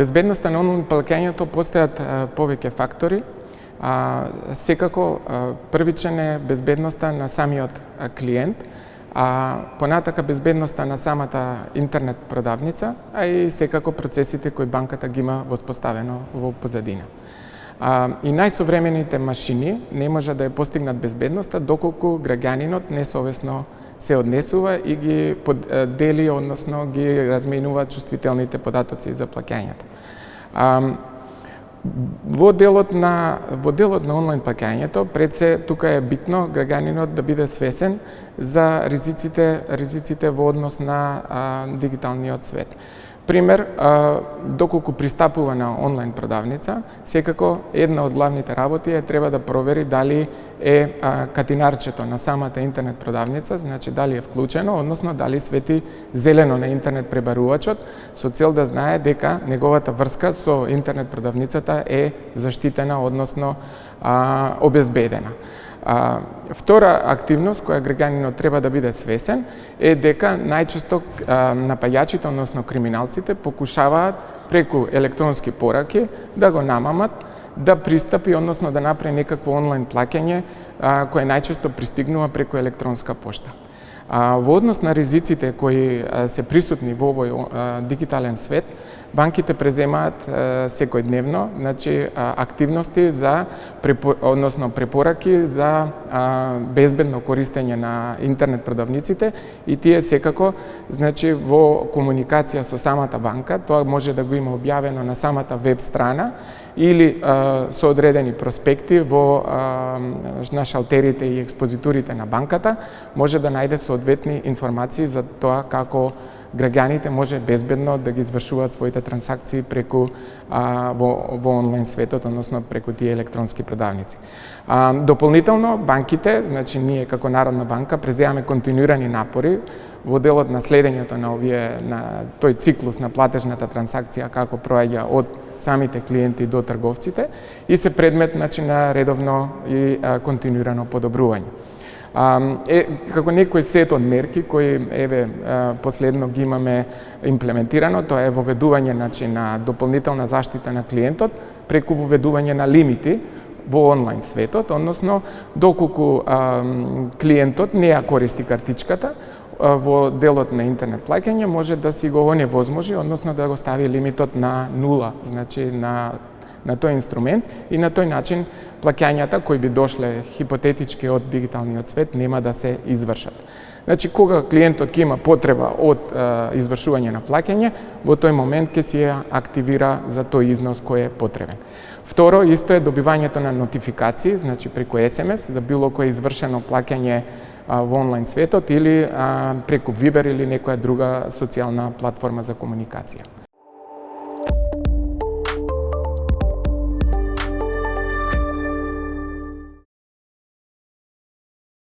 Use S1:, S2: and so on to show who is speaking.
S1: безбедноста на онлайн плаќањето постојат повеќе фактори. Секако првичен е безбедноста на самиот клиент, понатака безбедноста на самата интернет продавница, а и секако процесите кои банката ги има воспоставено во позадина. И најсовремените машини не може да ја постигнат безбедноста доколку граѓанинот несовесно се однесува и ги дели, односно ги разменува чувствителните податоци за плаќањето. Во делот на онлайн плаќањето, пред се тука е битно граѓанинот да биде свесен за ризиците во однос на дигиталниот свет. Пример, доколку пристапува на онлайн продавница, секако една од главните работи треба да провери дали е катинарчето на самата интернет продавница, значи дали е вклучено, односно дали свети зелено на интернет пребарувачот, со цел да знае дека неговата врска со интернет продавницата е заштитена, односно обезбедена. Втора активност која граѓанинот треба да биде свесен е дека најчесто напајачите, односно криминалците, покушаваат преку електронски пораки да го намамат, да пристапи, односно да направи некакво онлайн плаќање кое најчесто пристигнува преку електронска пошта. Во однос на ризиците кои се присутни во овој дигитален свет, банките преземаат секојдневно, значи активности за препораки за безбедно користење на интернет продавниците и тие секако, значи во комуникација со самата банка, тоа може да го има објавено на самата веб страна или со одредени проспекти на шалтерите и експозитурите на банката, може да најде соодветни информации за тоа како граѓаните може безбедно да ги извршуваат своите трансакции преку во онлайн светот, односно преку тие електронски продавници. Дополнително банките, значи ние како Народна банка преземаме континуирани напори во делот на следењето на тој циклус на платежната трансакција како проаѓа од самите клиенти до трговците и се предмет на редовно и континуирано подобрување. Како некој сет од мерки кои последно ги имаме имплементирано, тоа е воведување на дополнителна заштита на клиентот преку воведување на лимити во онлайн светот, односно доколку клиентот не ја користи картичката, во делот на интернет плаќање може да си го оневозможи, односно да го стави лимитот на 0, значи на тој инструмент и на тој начин плаќањата кои би дошле хипотетички од дигиталниот свет нема да се извршат. Значи кога клиентот ќе има потреба од извршување на плаќање, во тој момент ќе си ја активира за тој износ кој е потребен. Второ, исто е добивањето на нотификации, значи преку SMS за било кое извршено плаќање во онлайн светот или преку Viber или некоја друга социјална платформа за комуникација.